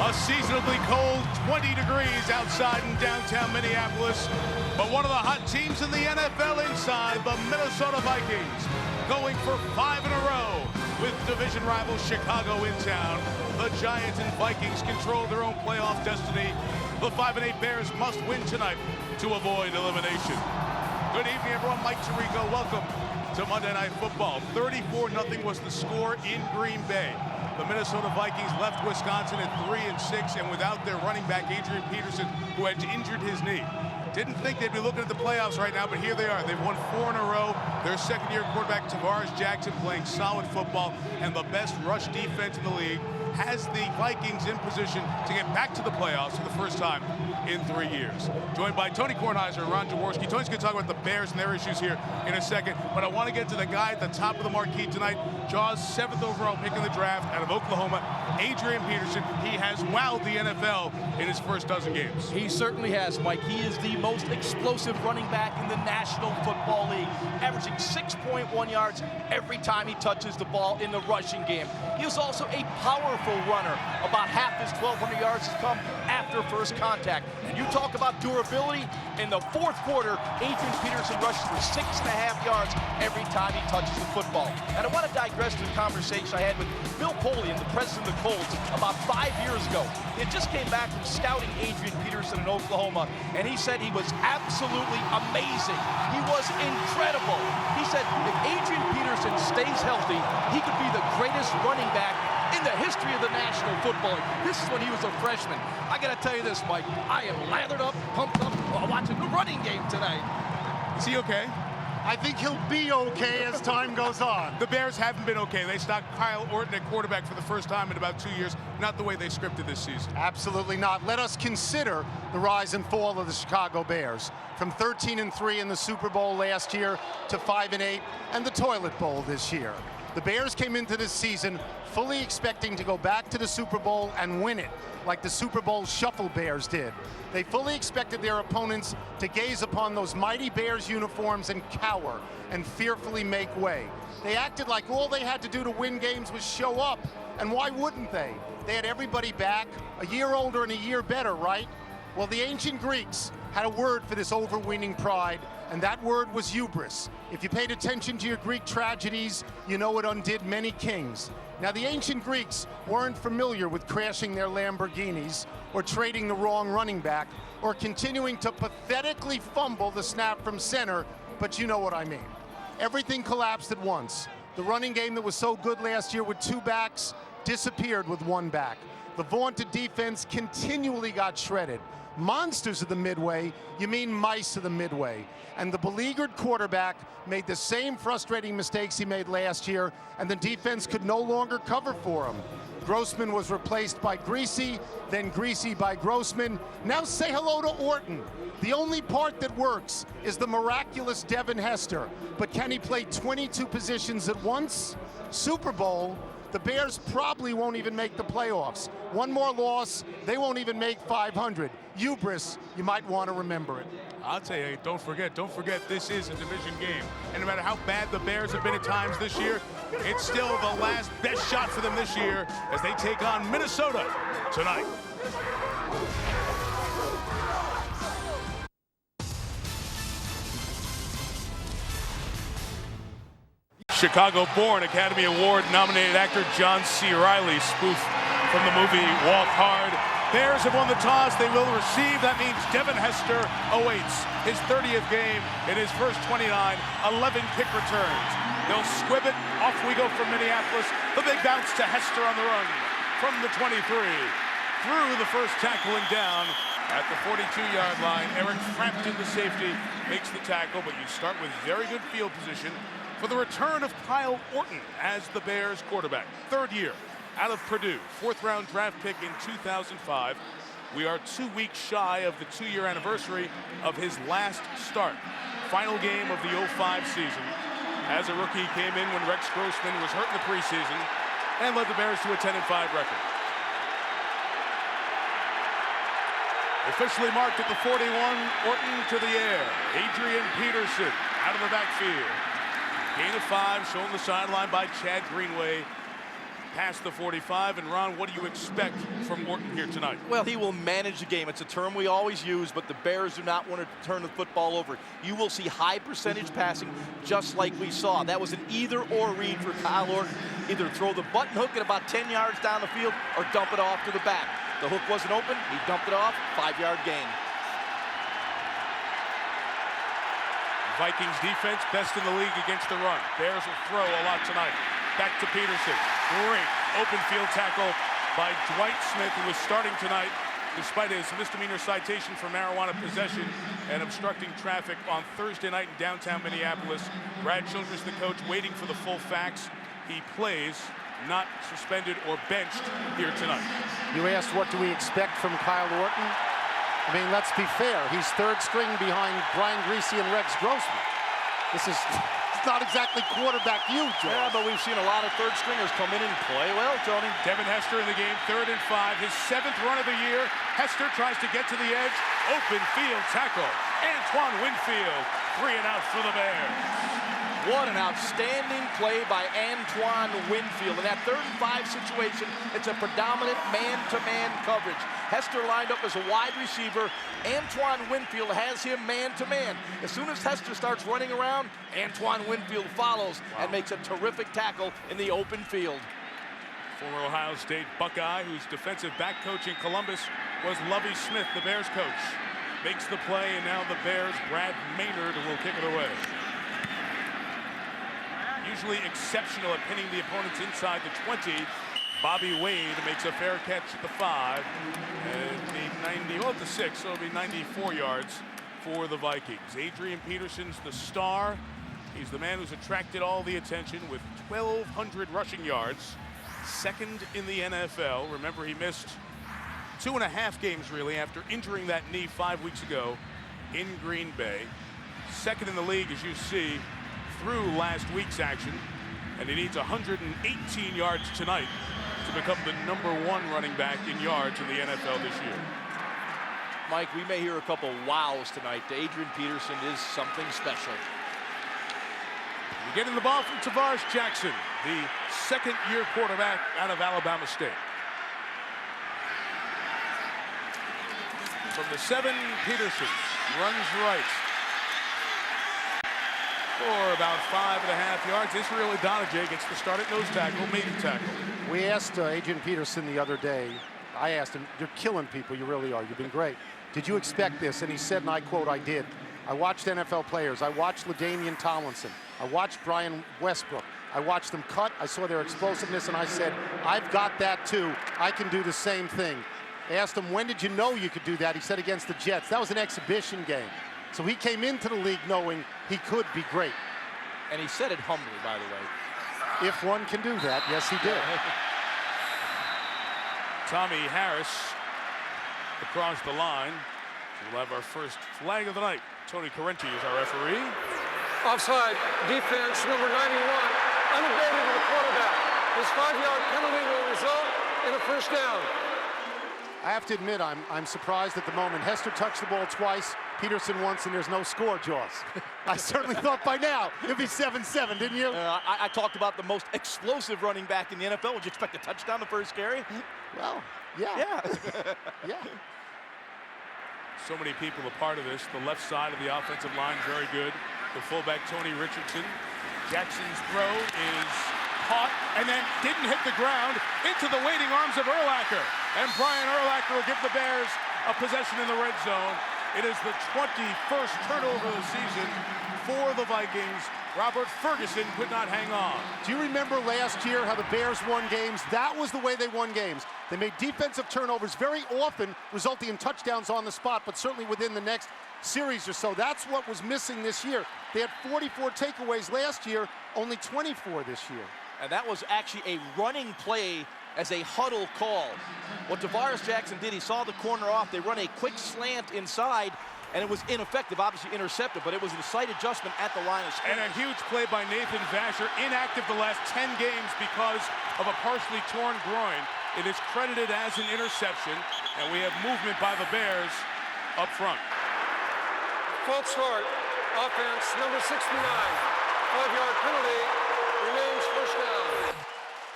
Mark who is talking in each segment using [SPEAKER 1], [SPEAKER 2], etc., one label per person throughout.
[SPEAKER 1] A seasonably cold 20 degrees outside in downtown Minneapolis. But one of the hot teams in the NFL inside, the Minnesota Vikings, going for 5 in a row with division rival Chicago in town. The Giants and Vikings control their own playoff destiny. The 5-8 Bears must win tonight to avoid elimination. Good evening, everyone. Mike Tirico, welcome to Monday Night Football. 34-0 was the score in Green Bay. The Minnesota Vikings left Wisconsin at 3-6 and without their running back, Adrian Peterson, who had injured his knee. Didn't think they'd be looking at the playoffs right now, but here they are. They've won 4 in a row. Their second-year quarterback, Tavares Jackson, playing solid football, and the best rush defense in the league has the Vikings in position to get back to the playoffs for the first time in 3 years. Joined by Tony Kornheiser and Ron Jaworski. Tony's going to talk about the Bears and their issues here in a second, but I want to get to the guy at the top of the marquee tonight. Jaws' 7th overall pick in the draft out of Oklahoma, Adrian Peterson. He has wowed the NFL in his first dozen games.
[SPEAKER 2] He certainly has, Mike. He is the most explosive running back in the National Football League, averaging 6.1 yards every time he touches the ball in the rushing game. He is also a powerful runner. About half his 1,200 yards has come after first contact. And you talk about durability, in the fourth quarter, Adrian Peterson rushes for 6.5 yards every time he touches the football. And I want to digress to the conversation I had with Bill Polian, the president of the Colts, about 5 years ago. He had just came back from scouting Adrian Peterson in Oklahoma, and he said he was absolutely amazing. He was incredible. He said if Adrian Peterson stays healthy, he could be the greatest running back in the history of the National Football League. This is when he was a freshman. I got to tell you this, Mike. I am lathered up, pumped up, watching the running game tonight.
[SPEAKER 1] Is he okay?
[SPEAKER 3] I think he'll be okay as time goes on.
[SPEAKER 1] The Bears haven't been okay. They stopped Kyle Orton at quarterback for the first time in about 2 years. Not the way they scripted this season.
[SPEAKER 3] Absolutely not. Let us consider the rise and fall of the Chicago Bears. From 13-3 in the Super Bowl last year to 5-8 and the Toilet Bowl this year. The Bears came into this season fully expecting to go back to the Super Bowl and win it, like the Super Bowl Shuffle Bears did. They fully expected their opponents to gaze upon those mighty Bears uniforms and cower and fearfully make way. They acted like all they had to do to win games was show up, and why wouldn't they? They had everybody back, a year older and a year better, right? Well, the ancient Greeks had a word for this overweening pride, and that word was hubris. If you paid attention to your Greek tragedies, you know it undid many kings. Now, the ancient Greeks weren't familiar with crashing their Lamborghinis or trading the wrong running back or continuing to pathetically fumble the snap from center, but you know what I mean. Everything collapsed at once. The running game that was so good last year with 2 backs disappeared with 1 back. The vaunted defense continually got shredded. Monsters of the midway, you mean mice of the midway. And the beleaguered quarterback made the same frustrating mistakes he made last year, and the defense could no longer cover for him. Grossman was replaced by Greasy, then Greasy by Grossman. Now say hello to Orton. The only part that works is the miraculous Devin Hester. But can he play 22 positions at once? Super Bowl. The Bears probably won't even make the playoffs. One more loss, they won't even make 500. Hubris, you might want to remember it.
[SPEAKER 1] I'll tell you, don't forget, this is a division game. And no matter how bad the Bears have been at times this year, it's still the last best shot for them this year as they take on Minnesota tonight. Chicago-born Academy Award-nominated actor John C. Reilly spoofed from the movie Walk Hard. Bears have won the toss. They will receive. That means Devin Hester awaits his 30th game in his first 29, 11 kick returns. They'll squib it. Off we go from Minneapolis. The big bounce to Hester on the run from the 23. Through the first tackle and down at the 42-yard line. Eric Frampton, the safety, makes the tackle, but you start with very good field position for the return of Kyle Orton as the Bears quarterback. Third year out of Purdue, fourth-round draft pick in 2005. We are 2 weeks shy of the 2-year anniversary of his last start. Final game of the 05 season. As a rookie, he came in when Rex Grossman was hurt in the preseason and led the Bears to a 10-5 record. Officially marked at the 41, Orton to the air. Adrian Peterson out of the backfield. Gain of 5, shown on the sideline by Chad Greenway. Past the 45, and Ron, what do you expect from Orton here tonight?
[SPEAKER 2] Well, he will manage the game. It's a term we always use, but the Bears do not want to turn the football over. You will see high percentage passing, just like we saw. That was an either-or read for Kyle Orton. Either throw the button hook at about 10 yards down the field or dump it off to the back. The hook wasn't open. He dumped it off. 5-yard gain.
[SPEAKER 1] Vikings defense best in the league against the run. Bears will throw a lot tonight. Back to Peterson. Great open field tackle by Dwight Smith, who is starting tonight despite his misdemeanor citation for marijuana possession and obstructing traffic on Thursday night in downtown Minneapolis. Brad Childress, the coach, waiting for the full facts. He plays, not suspended or benched here tonight.
[SPEAKER 3] You asked what do we expect from Kyle Orton? I mean, let's be fair. He's third string behind Brian Greasy and Rex Grossman. This is not exactly quarterback you, Joe.
[SPEAKER 2] Yeah, but we've seen a lot of third stringers come in and play well, Tony.
[SPEAKER 1] Devin Hester in the game, 3rd and 5, his 7th run of the year. Hester tries to get to the edge. Open field tackle. Antoine Winfield, 3 and out for the Bears.
[SPEAKER 2] What an outstanding play by Antoine Winfield. In that 3rd and 5 situation, it's a predominant man-to-man coverage. Hester lined up as a wide receiver. Antoine Winfield has him man-to-man. As soon as Hester starts running around, Antoine Winfield follows and makes a terrific tackle in the open field.
[SPEAKER 1] Former Ohio State Buckeye, whose defensive back coach in Columbus was Lovie Smith, the Bears coach. Makes the play, and now the Bears, Brad Maynard, will kick it away. Usually exceptional at pinning the opponents inside the 20. Bobby Wade makes a fair catch at the 5. And at the 6, so it'll be 94 yards for the Vikings. Adrian Peterson's the star. He's the man who's attracted all the attention with 1,200 rushing yards. 2nd in the NFL. Remember, he missed 2.5 games, really, after injuring that knee 5 weeks ago in Green Bay. 2nd in the league, as you see, through last week's action, and he needs 118 yards tonight to become the #1 running back in yards in the NFL this year.
[SPEAKER 2] Mike, we may hear a couple wows tonight. Adrian Peterson is something special.
[SPEAKER 1] You're getting the ball from Tavares Jackson, the 2nd-year quarterback out of Alabama State. From the 7, Peterson runs right for about 5.5 yards. Israel Adonijah gets the start at nose tackle, made the tackle.
[SPEAKER 3] We asked Adrian Peterson the other day. I asked him, you're killing people, you really are. You've been great. Did you expect this? And he said, and I quote, I did. I watched NFL players. I watched LaDainian Tomlinson. I watched Brian Westbrook. I watched them cut. I saw their explosiveness, and I said, I've got that too. I can do the same thing. I asked him, when did you know you could do that? He said, against the Jets. That was an exhibition game. So he came into the league knowing he could be great.
[SPEAKER 2] And he said it humbly, by the way.
[SPEAKER 3] If one can do that, yes, he did.
[SPEAKER 1] Tommy Harris across the line. We'll have our first flag of the night. Tony Correnti is our referee.
[SPEAKER 4] Offside, defense, number 91, unabated to the quarterback. His 5-yard penalty will result in a first down.
[SPEAKER 3] I have to admit, I'm surprised at the moment. Hester touched the ball twice, Peterson once, and there's no score, Jaws. I certainly thought by now it'd be 7-7, didn't you?
[SPEAKER 2] I talked about the most explosive running back in the NFL. Would you expect a touchdown the first carry?
[SPEAKER 3] Well, yeah.
[SPEAKER 2] Yeah.
[SPEAKER 3] Yeah.
[SPEAKER 1] So many people a part of this. The left side of the offensive line, very good. The fullback, Tony Richardson. Jackson's throw is caught and then didn't hit the ground, into the waiting arms of Urlacher. And Brian Urlacher will give the Bears a possession in the red zone. It is the 21st turnover of the season for the Vikings. Robert Ferguson could not hang on.
[SPEAKER 3] Do you remember last year how the Bears won games? That was the way they won games. They made defensive turnovers very often, resulting in touchdowns on the spot, but certainly within the next series or so. That's what was missing this year. They had 44 takeaways last year, only 24 this year.
[SPEAKER 2] And that was actually a running play as a huddle call. What Tavares Jackson did, he saw the corner off. They run a quick slant inside, and it was ineffective, obviously intercepted, but it was a slight adjustment at the line of scrimmage.
[SPEAKER 1] And a huge play by Nathan Vasher, inactive the last 10 games because of a partially torn groin. It is credited as an interception, and we have movement by the Bears up front.
[SPEAKER 4] False start. Offense, number 69. 5-yard penalty. Remains first down.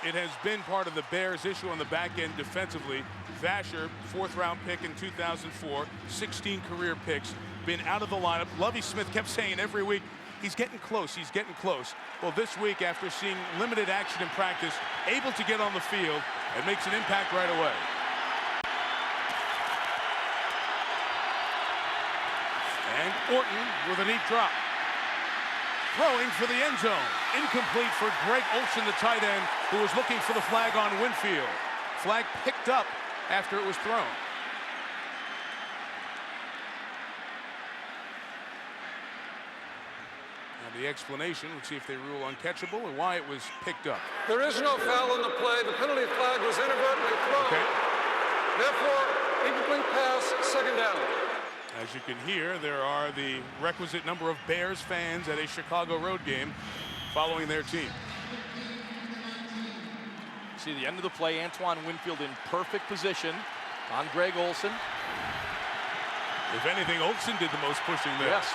[SPEAKER 1] It has been part of the Bears' issue on the back end defensively. Vasher, 4th-round pick in 2004, 16 career picks, been out of the lineup. Lovie Smith kept saying every week, he's getting close, he's getting close. Well, this week, after seeing limited action in practice, able to get on the field and makes an impact right away. And Orton with a deep drop. Throwing for the end zone. Incomplete for Greg Olsen, the tight end, who was looking for the flag on Winfield. Flag picked up after it was thrown. And the explanation, let's see if they rule uncatchable or why it was picked up.
[SPEAKER 4] There is no foul on the play. The penalty flag was inadvertently thrown.
[SPEAKER 1] Okay.
[SPEAKER 4] Therefore, incomplete pass, second down.
[SPEAKER 1] As you can hear, there are the requisite number of Bears fans at a Chicago road game following their team.
[SPEAKER 2] See the end of the play, Antoine Winfield in perfect position on Greg Olsen.
[SPEAKER 1] If anything, Olsen did the most pushing there.
[SPEAKER 2] Yes.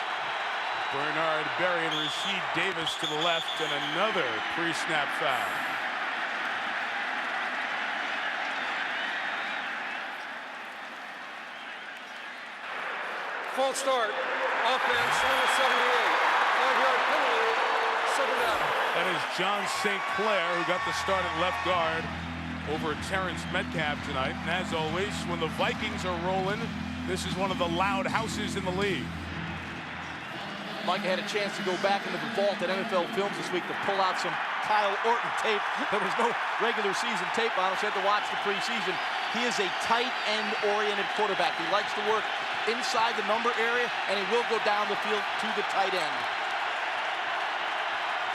[SPEAKER 1] Bernard Berry and Rasheed Davis to the left, and another pre-snap foul.
[SPEAKER 4] False start. Offense, number 78. 5-yard penalty, second down.
[SPEAKER 1] That is John St. Clair, who got the start at left guard over Terrence Metcalf tonight. And as always, when the Vikings are rolling, this is one of the loud houses in the league.
[SPEAKER 2] Mike had a chance to go back into the vault at NFL Films this week to pull out some Kyle Orton tape. There was no regular season tape on him, so he had to watch the preseason. He is a tight end-oriented quarterback. He likes to work inside the number area, and he will go down the field to the tight end.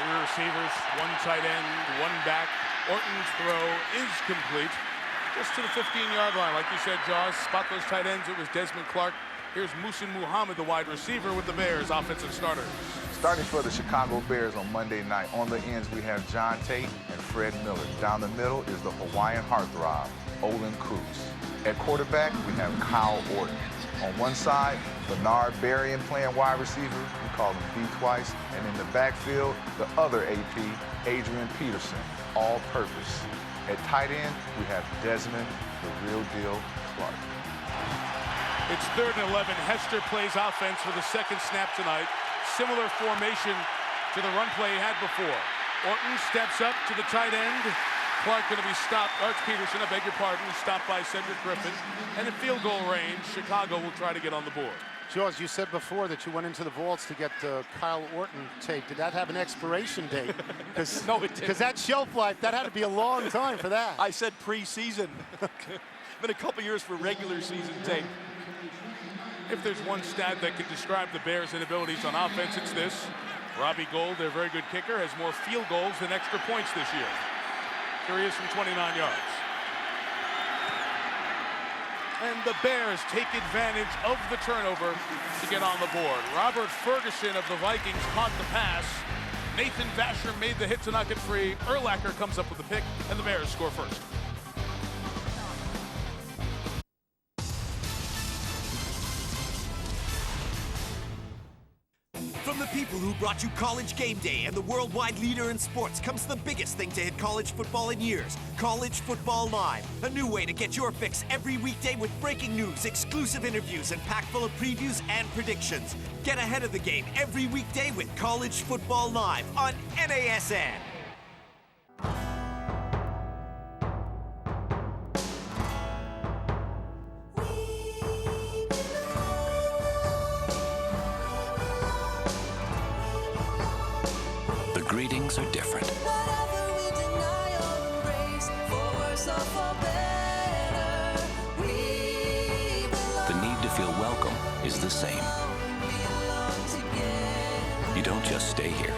[SPEAKER 1] 3 receivers, 1 tight end, 1 back. Orton's throw is complete, just to the 15-yard line. Like you said, Jaws, spot those tight ends. It was Desmond Clark. Here's Muhsin Muhammad, the wide receiver with the Bears, offensive starters.
[SPEAKER 5] Starting for the Chicago Bears on Monday night, on the ends we have John Tate and Fred Miller. Down the middle is the Hawaiian heartthrob, Olin Cruz. At quarterback, we have Kyle Orton. On one side, Bernard Berrien playing wide receiver, we call him B twice. And in the backfield, the other AP, Adrian Peterson, all purpose. At tight end, we have Desmond, the real deal, Clark.
[SPEAKER 1] It's 3rd and 11. Hester plays offense for the second snap tonight. Similar formation to the run play he had before. Orton steps up to the tight end. Clark going to be stopped. Arch Peterson, I beg your pardon, stopped by Cedric Griffin. And in field goal range, Chicago will try to get on the board.
[SPEAKER 3] Jaws, you said before that you went into the vaults to get Kyle Orton tape. Did that have an expiration date?
[SPEAKER 2] No, it didn't.
[SPEAKER 3] Because that shelf life, that had to be a long time for that.
[SPEAKER 2] I said preseason. Been a couple years for regular season tape.
[SPEAKER 1] If there's one stat that can describe the Bears' inabilities on offense, it's this. Robbie Gould, their very good kicker, has more field goals than extra points this year. Here he is from 29 yards. And the Bears take advantage of the turnover to get on the board. Robert Ferguson of the Vikings caught the pass. Nathan Vasher made the hit to knock it free. Urlacher comes up with the pick, and the Bears score first.
[SPEAKER 6] From the people who brought you College Game Day and the worldwide leader in sports comes the biggest thing to hit college football in years, College Football Live. A new way to get your fix every weekday with breaking news, exclusive interviews, and packed full of previews and predictions. Get ahead of the game every weekday with College Football Live on NASN.
[SPEAKER 7] ratings are different. The need to feel welcome is the same. You don't just stay here,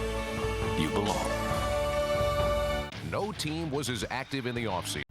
[SPEAKER 7] you belong.
[SPEAKER 8] No team was as active in the offseason.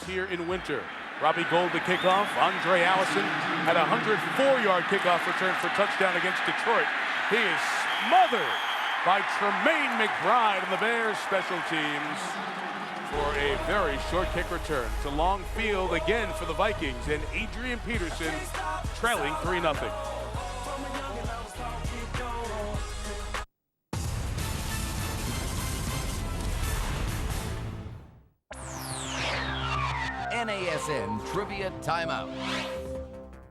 [SPEAKER 1] Here in winter. Robbie Gould to kick off. Andre Allison had a 104-yard kickoff return for touchdown against Detroit. He is smothered by Tremaine McBride and the Bears special teams for a very short kick return. It's a long field again for the Vikings, and Adrian Peterson trailing 3-0.
[SPEAKER 9] NASN Trivia Timeout.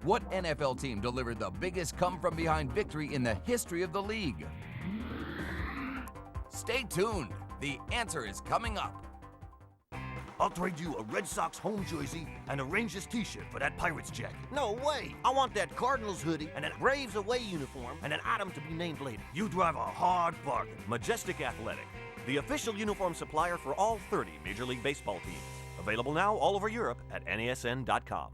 [SPEAKER 9] What NFL team delivered the biggest come-from-behind victory in the history of the league? Stay tuned. The answer is coming up.
[SPEAKER 10] I'll trade you a Red Sox home jersey and a Rangers t-shirt for that Pirates jacket.
[SPEAKER 11] No way. I want that Cardinals hoodie and that Braves away uniform and an item to be named later.
[SPEAKER 10] You drive a hard bargain.
[SPEAKER 12] Majestic Athletic, the official uniform supplier for all 30 Major League Baseball teams. Available now all over Europe at NASN.com.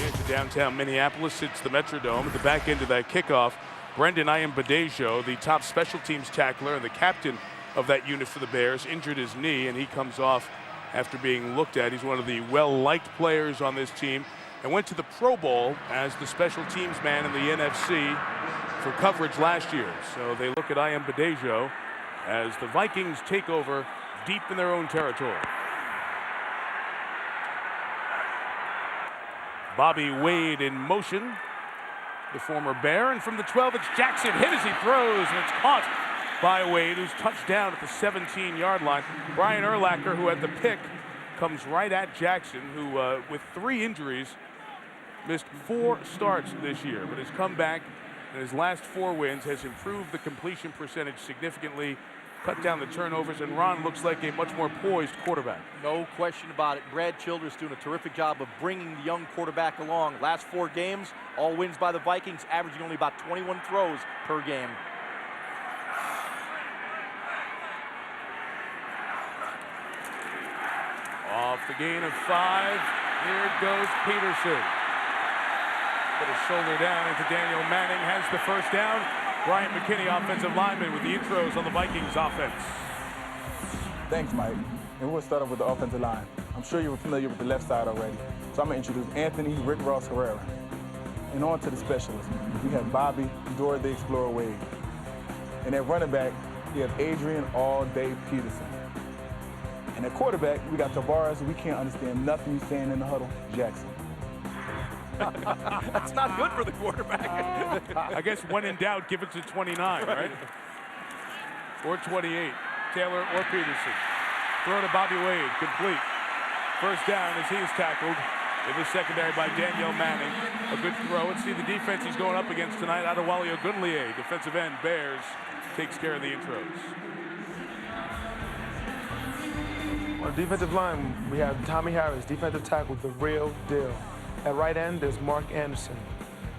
[SPEAKER 1] Into downtown Minneapolis, it's the Metrodome. At the back end of that kickoff, Brendan Iambadejo, the top special teams tackler and the captain of that unit for the Bears, injured his knee, and he comes off after being looked at. He's one of the well-liked players on this team and went to the Pro Bowl as the special teams man in the NFC for coverage last year. So they look at Iambadejo as the Vikings take over deep in their own territory. Bobby Wade in motion, the former Bear, and from the 12 it's Jackson, hit as he throws, and it's caught by Wade, who's touched down at the 17-yard line. Brian Urlacher, who had the pick, comes right at Jackson, who with 3 injuries missed 4 starts this year, but has come back in his last 4 wins, has improved the completion percentage significantly, cut down the turnovers, and Ron looks like a much more poised quarterback.
[SPEAKER 2] No question about it. Brad Childress doing a terrific job of bringing the young quarterback along. Last 4 games, all wins by the Vikings, averaging only about 21 throws per game.
[SPEAKER 1] Off the gain of 5, here goes Peterson. Put his shoulder down into Daniel Manning, has the first down. Brian McKinney, offensive lineman, with the intros on the Vikings offense.
[SPEAKER 13] Thanks, Mike. And we'll start off with the offensive line. I'm sure you're familiar with the left side already. So I'm going to introduce Anthony Rick Ross Herrera. And on to the specialists. We have Bobby Dora the Explorer Wade. And at running back, we have Adrian All Day Peterson. And at quarterback, we got Tavares, we can't understand nothing he's saying in the huddle, Jackson.
[SPEAKER 2] That's not good for the quarterback.
[SPEAKER 1] I guess when in doubt, give it to 29, right? Or 28, Taylor or Peterson. Throw to Bobby Wade, complete. First down as he is tackled in the secondary by Daniel Manning. A good throw. Let's see the defense he's going up against tonight. Adewale Ogunleye, defensive end, Bears, takes care of the intros.
[SPEAKER 14] On the defensive line, we have Tommy Harris, defensive tackle, the real deal. At right end, there's Mark Anderson.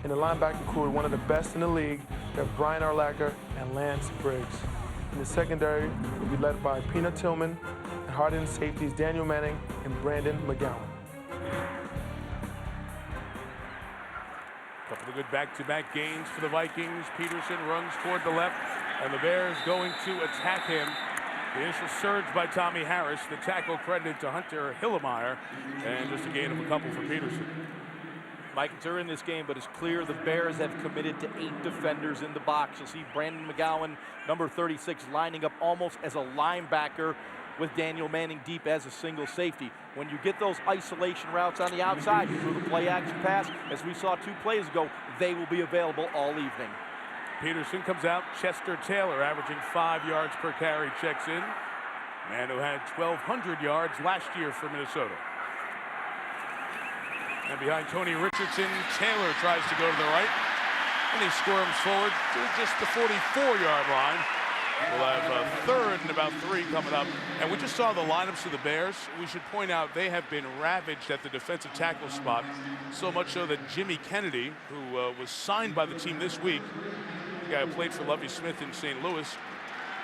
[SPEAKER 14] In the linebacker crew, one of the best in the league, we have Brian Urlacher and Lance Briggs. In the secondary, will be led by Peanut Tillman, and hard-end safeties Daniel Manning and Brandon McGowan.
[SPEAKER 1] Couple of good back-to-back gains for the Vikings. Peterson runs toward the left, and the Bears going to attack him. The initial surge by Tommy Harris, the tackle credited to Hunter Hillemeyer, and just a gain of a couple for Peterson.
[SPEAKER 2] Mike, it's early in this game, but it's clear the Bears have committed to 8 defenders in the box. You'll see Brandon McGowan, number 36, lining up almost as a linebacker. with Daniel Manning deep as a single safety. When you get those isolation routes on the outside through the play action pass, as we saw 2 plays ago, they will be available all evening.
[SPEAKER 1] Peterson comes out. Chester Taylor, averaging 5 yards per carry, checks in. Man who had 1,200 yards last year for Minnesota. And behind Tony Richardson, Taylor tries to go to the right. And he squirms forward to just the 44-yard line. We'll have a third and about 3 coming up. And we just saw the lineups of the Bears. We should point out they have been ravaged at the defensive tackle spot. So much so that Jimmy Kennedy, who was signed by the team this week, the guy who played for Lovie Smith in St. Louis,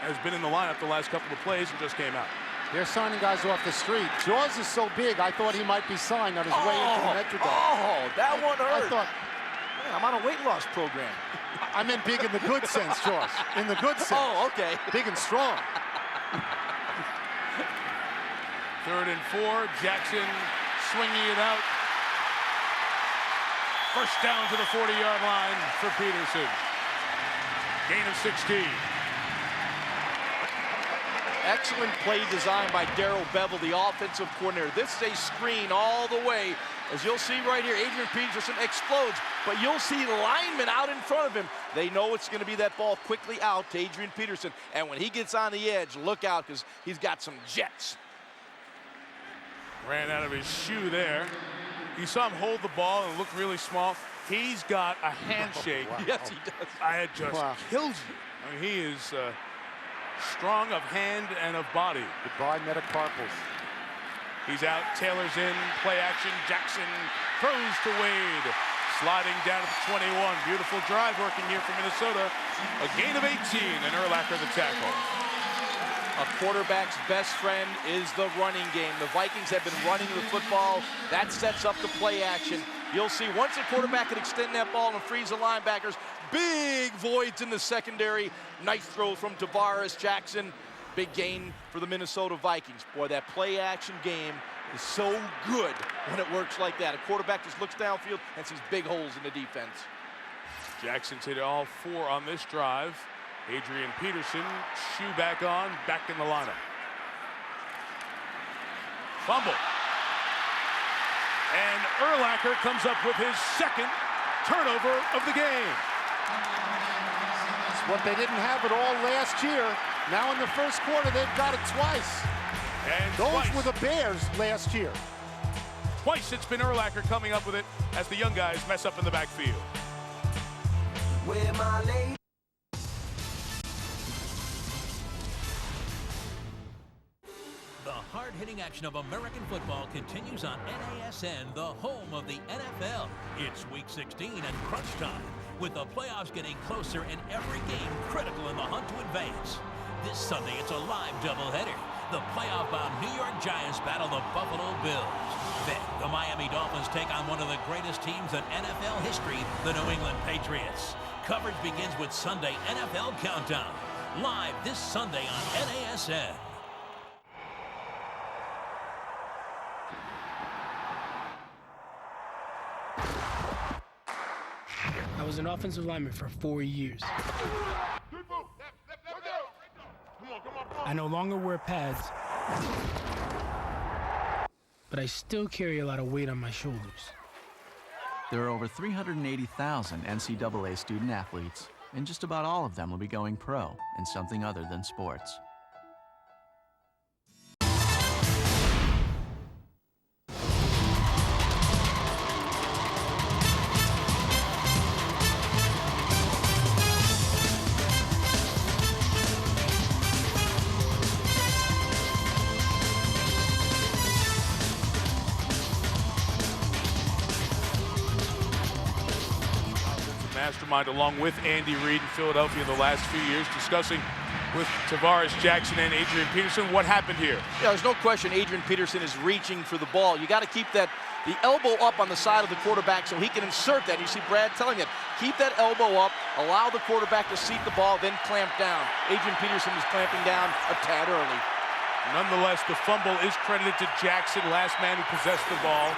[SPEAKER 1] has been in the lineup the last couple of plays and just came out.
[SPEAKER 3] They're signing guys off the street. Jaws is so big, I thought he might be signed on his way into the Metrodome.
[SPEAKER 2] Oh, that one hurt.
[SPEAKER 3] I thought,
[SPEAKER 2] man, I'm on a weight loss program.
[SPEAKER 3] I meant big in the good sense, Jaws. In the good sense.
[SPEAKER 2] Oh, okay.
[SPEAKER 3] Big and strong.
[SPEAKER 1] 3rd and 4. Jackson swinging it out. First down to the 40-yard line for Peterson. Gain of 16.
[SPEAKER 2] Excellent play design by Darrell Bevel, the offensive coordinator. This is a screen all the way. As you'll see right here, Adrian Peterson explodes, but you'll see linemen out in front of him. They know it's going to be that ball quickly out to Adrian Peterson. And when he gets on the edge, look out, because he's got some jets.
[SPEAKER 1] Ran out of his shoe there. You saw him hold the ball and look really small. He's got a handshake.
[SPEAKER 2] Oh, wow. Yes, he does.
[SPEAKER 1] It just kills you. I mean, he is strong of hand and of body.
[SPEAKER 3] Goodbye, metacarpals.
[SPEAKER 1] He's out. Taylor's in. Play action. Jackson throws to Wade. Sliding down at the 21. Beautiful drive working here for Minnesota. A gain of 18, and Urlacher the tackle.
[SPEAKER 2] A quarterback's best friend is the running game. The Vikings have been running the football. That sets up the play action. You'll see once a quarterback can extend that ball and freeze the linebackers, big voids in the secondary. Nice throw from Tavares Jackson. Big gain for the Minnesota Vikings. Boy, that play action game is so good when it works like that. A quarterback just looks downfield and sees big holes in the defense.
[SPEAKER 1] Jackson's hit all 4 on this drive. Adrian Peterson, shoe back on, back in the lineup. Fumble. And Urlacher comes up with his 2nd turnover of the game.
[SPEAKER 3] It's what they didn't have it all last year. Now in the first quarter, they've got it twice.
[SPEAKER 1] And
[SPEAKER 3] those were the Bears last year.
[SPEAKER 1] Twice it's been Urlacher coming up with it as the young guys mess up in the backfield.
[SPEAKER 6] Where my lady?
[SPEAKER 15] The hard-hitting action of American football continues on NASN, the home of the NFL. It's Week 16 and crunch time, with the playoffs getting closer and every game critical in the hunt to advance. This Sunday, it's a live doubleheader. The playoff-bound New York Giants battle the Buffalo Bills. Then, the Miami Dolphins take on one of the greatest teams in NFL history, the New England Patriots. Coverage begins with Sunday NFL Countdown, live this Sunday on NASN.
[SPEAKER 16] I was an offensive lineman for 4 years. I no longer wear pads, but I still carry a lot of weight on my shoulders.
[SPEAKER 17] There are over 380,000 NCAA student athletes, and just about all of them will be going pro in something other than sports.
[SPEAKER 1] Mastermind along with Andy Reid in Philadelphia the last few years, discussing with Tavares Jackson and Adrian Peterson what happened here.
[SPEAKER 2] Yeah, there's no question Adrian Peterson is reaching for the ball. You got to keep the elbow up on the side of the quarterback so he can insert that. You see Brad telling it, keep that elbow up, allow the quarterback to seat the ball, then clamp down. Adrian Peterson is clamping down a tad early.
[SPEAKER 1] Nonetheless, the fumble is credited to Jackson, last man who possessed the ball.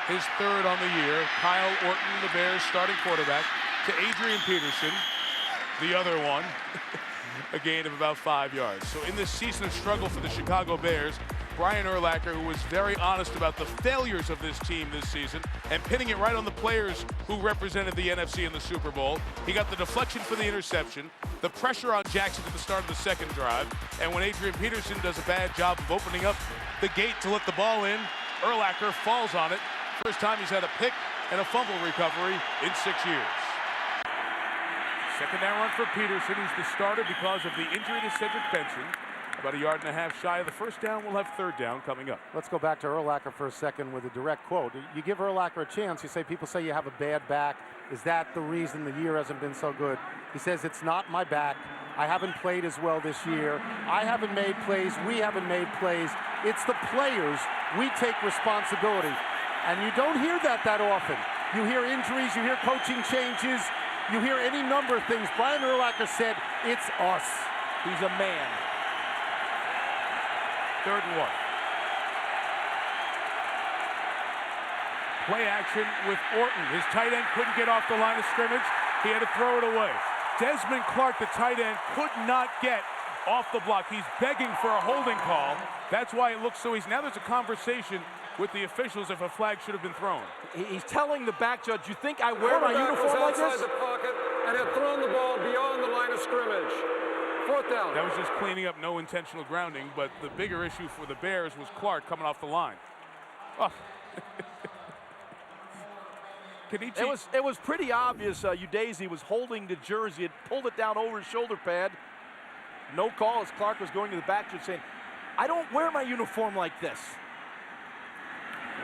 [SPEAKER 1] His 3rd on the year. Kyle Orton, the Bears starting quarterback, to Adrian Peterson, the other one. a gain of about 5 yards. So in this season of struggle for the Chicago Bears, Brian Urlacher, who was very honest about the failures of this team this season and pinning it right on the players who represented the NFC in the Super Bowl. He got the deflection for the interception, the pressure on Jackson at the start of the second drive, and when Adrian Peterson does a bad job of opening up the gate to let the ball in, Urlacher falls on it. First time he's had a pick and a fumble recovery in 6 years. Second down run for Peterson. He's the starter because of the injury to Cedric Benson. About 1.5 yards shy of the first down. We'll have third down coming up.
[SPEAKER 18] Let's go back to Urlacher for a second with a direct quote. You give Urlacher a chance. You say, people say you have a bad back. Is that the reason the year hasn't been so good? He says, it's not my back. I haven't played as well this year. I haven't made plays. We haven't made plays. It's the players. We take responsibility. And you don't hear that often. You hear injuries. You hear coaching changes. You hear any number of things. Brian Urlacher said, it's us.
[SPEAKER 2] He's a man.
[SPEAKER 1] Third and 1. Play action with Orton. His tight end couldn't get off the line of scrimmage. He had to throw it away. Desmond Clark, the tight end, could not get off the block. He's begging for a holding call. That's why it looks so easy. Now there's a conversation with the officials if a flag should have been thrown.
[SPEAKER 2] He's telling the back judge, you think I wear my uniform like this?
[SPEAKER 4] Outside the pocket and had thrown the ball beyond the line of scrimmage. Fourth down.
[SPEAKER 1] That was just cleaning up no intentional grounding, but the bigger issue for the Bears was Clark coming off the line. Oh.
[SPEAKER 2] It was pretty obvious Udeze was holding the jersey, had pulled it down over his shoulder pad. No call as Clark was going to the back judge saying, I don't wear my uniform like this.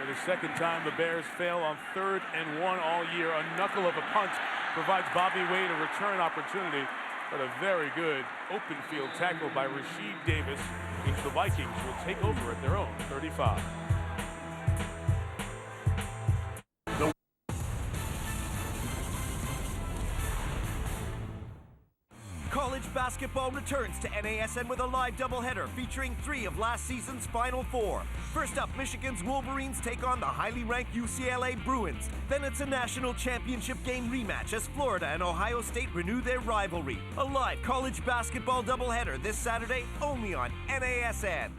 [SPEAKER 1] For the second time, the Bears fail on 3rd and 1 all year. A knuckle of a punt provides Bobby Wade a return opportunity, but a very good open field tackle by Rasheed Davis means the Vikings will take over at their own 35.
[SPEAKER 6] College basketball returns to NASN with a live doubleheader featuring 3 of last season's Final Four. First up, Michigan's Wolverines take on the highly ranked UCLA Bruins. Then it's a national championship game rematch as Florida and Ohio State renew their rivalry. A live college basketball doubleheader this Saturday only on NASN.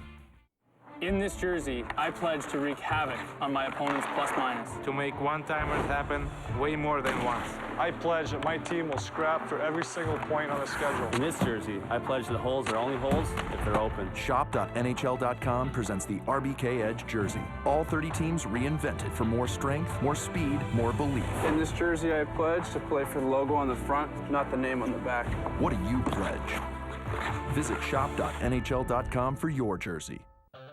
[SPEAKER 19] In this jersey, I pledge to wreak havoc on my opponent's plus-minus.
[SPEAKER 20] To make one-timers happen way more than once.
[SPEAKER 14] I pledge that my team will scrap for every single point on the schedule.
[SPEAKER 19] In this jersey, I pledge that holes are only holes if they're open.
[SPEAKER 21] Shop.nhl.com presents the RBK Edge jersey. All 30 teams reinvented for more strength, more speed, more belief.
[SPEAKER 19] In this jersey, I pledge to play for the logo on the front, not the name on the back.
[SPEAKER 21] What do you pledge? Visit shop.nhl.com for your jersey.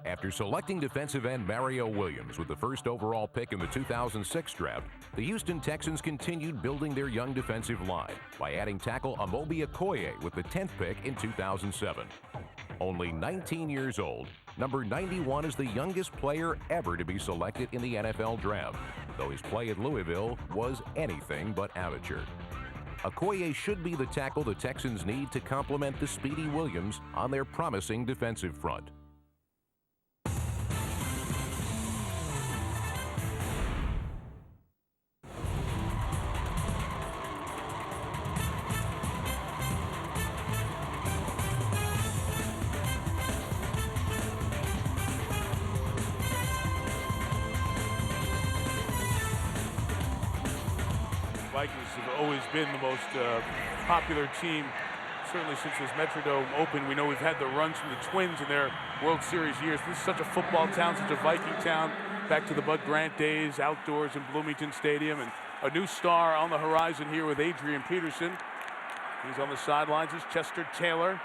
[SPEAKER 8] After selecting defensive end Mario Williams with the first overall pick in the 2006 draft, the Houston Texans continued building their young defensive line by adding tackle Amobi Okoye with the 10th pick in 2007. Only 19 years old, number 91 is the youngest player ever to be selected in the NFL draft, though his play at Louisville was anything but amateur. Okoye should be the tackle the Texans need to complement the speedy Williams on their promising defensive front.
[SPEAKER 1] Vikings have always been the most popular team, certainly since this Metrodome opened. We know we've had the runs from the Twins in their World Series years. This is such a football town, such a Viking town, back to the Bud Grant days, outdoors in Bloomington Stadium, and a new star on the horizon here with Adrian Peterson. He's on the sidelines as Chester Taylor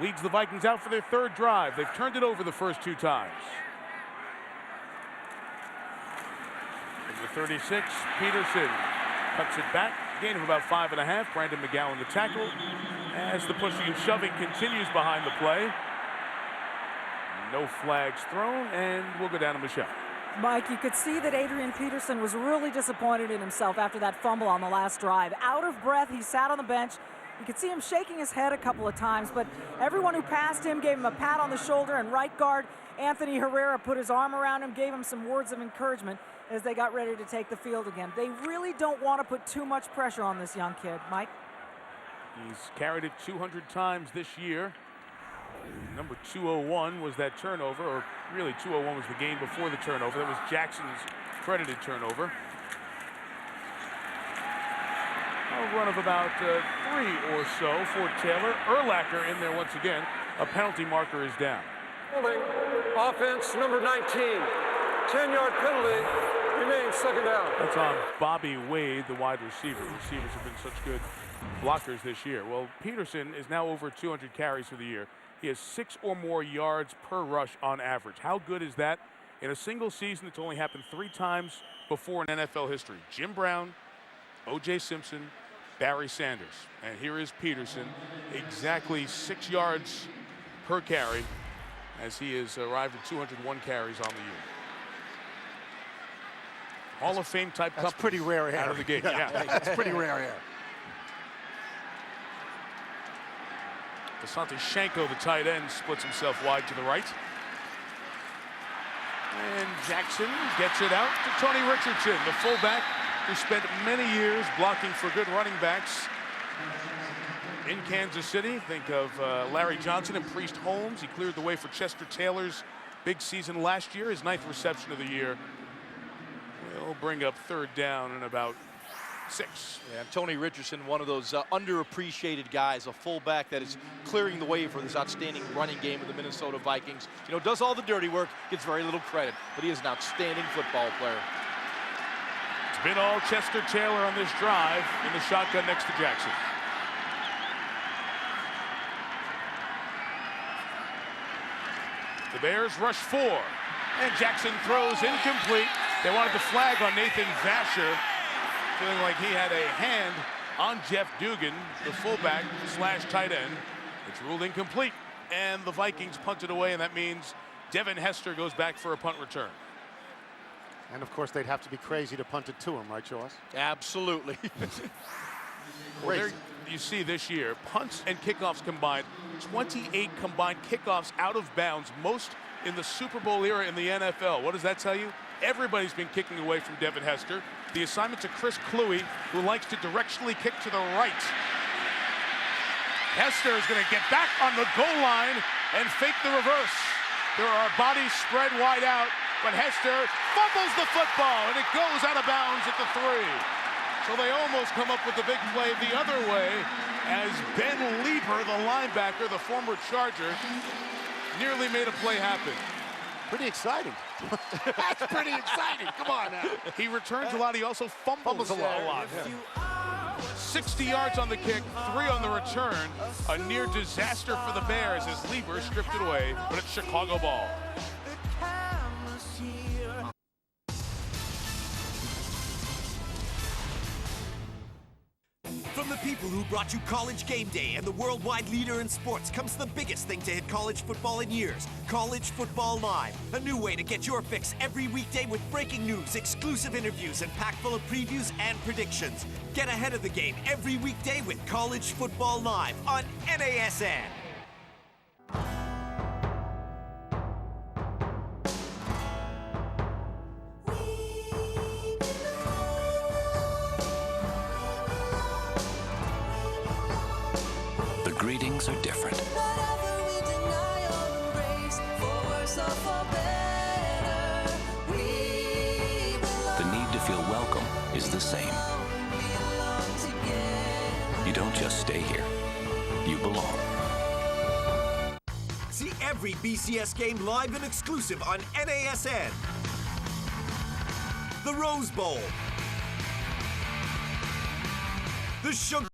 [SPEAKER 1] leads the Vikings out for their 3rd drive. They've turned it over the first 2 times. Number 36, Peterson cuts it back, gain of about 5.5. Brandon McGowan the tackle as the pushing and shoving continues behind the play. No flags thrown, and we'll go down to Michelle.
[SPEAKER 22] Mike, you could see that Adrian Peterson was really disappointed in himself after that fumble on the last drive. Out of breath, he sat on the bench. You could see him shaking his head a couple of times, but everyone who passed him gave him a pat on the shoulder, and right guard Anthony Herrera put his arm around him, gave him some words of encouragement as they got ready to take the field again. They really don't want to put too much pressure on this young kid. Mike?
[SPEAKER 5] He's carried it 200 times this year. Number 201 was that turnover, or really 201 was the game before the turnover. That was Jackson's credited turnover. A run of about 3 or so for Taylor. Urlacher in there once again. A penalty marker is down.
[SPEAKER 4] Holding. Offense number 19. 10-yard penalty. Remains second down.
[SPEAKER 5] That's on Bobby Wade, the wide receiver. Receivers have been such good blockers this year. Well, Peterson is now over 200 carries for the year. He has 6 or more yards per rush on average. How good is that? In a single season, it's only happened 3 times before in NFL history. Jim Brown, O.J. Simpson, Barry Sanders. And here is Peterson, exactly 6 yards per carry, as he has arrived at 201 carries on the year. Hall of Fame type
[SPEAKER 18] That's
[SPEAKER 5] company
[SPEAKER 18] pretty rare air.
[SPEAKER 5] out of the gate. Yeah.
[SPEAKER 18] It's pretty rare air.
[SPEAKER 5] Asante Shanko, the tight end, splits himself wide to the right. And Jackson gets it out to Tony Richardson, the fullback who spent many years blocking for good running backs in Kansas City. Think of Larry Johnson and Priest Holmes. He cleared the way for Chester Taylor's big season last year, his 9th reception of the year. Will bring up 3rd down and about 6.
[SPEAKER 2] Yeah, and Tony Richardson, one of those underappreciated guys, a fullback that is clearing the way for this outstanding running game of the Minnesota Vikings. You know, does all the dirty work, gets very little credit, but he is an outstanding football player.
[SPEAKER 5] It's been all Chester Taylor on this drive in the shotgun next to Jackson. The Bears rush 4, and Jackson throws incomplete. They wanted the flag on Nathan Vasher, feeling like he had a hand on Jeff Dugan, the fullback / tight end. It's ruled incomplete, and the Vikings punted away, and that means Devin Hester goes back for a punt return.
[SPEAKER 18] And of course, they'd have to be crazy to punt it to him, right, Jaws?
[SPEAKER 2] Absolutely.
[SPEAKER 5] Well, there you see this year, punts and kickoffs combined, 28 combined kickoffs out of bounds, most in the Super Bowl era in the NFL. What does that tell you? Everybody's been kicking away from Devin Hester. The assignment to Chris Cluey, who likes to directionally kick to the right. Hester is going to get back on the goal line and fake the reverse. There are bodies spread wide out, but Hester fumbles the football, and it goes out of bounds at the 3. So they almost come up with the big play the other way, as Ben Lieber, the linebacker, the former Charger, nearly made a play happen.
[SPEAKER 18] Pretty exciting. That's pretty exciting. Come on now.
[SPEAKER 5] He returns a lot. He also fumbles a lot. Yeah. 60 yards on the kick, 3 on the return. A near disaster for the Bears as Lieber stripped it away, but it's Chicago ball.
[SPEAKER 6] From the people who brought you College Game Day and the worldwide leader in sports comes the biggest thing to hit college football in years, College Football Live. A new way to get your fix every weekday with breaking news, exclusive interviews, and packed full of previews and predictions. Get ahead of the game every weekday with College Football Live on NASN.
[SPEAKER 7] Greetings are different. The need to feel welcome is the same. You don't just stay here, you belong.
[SPEAKER 6] See every BCS game live and exclusive on NASN. The Rose Bowl. The Sugar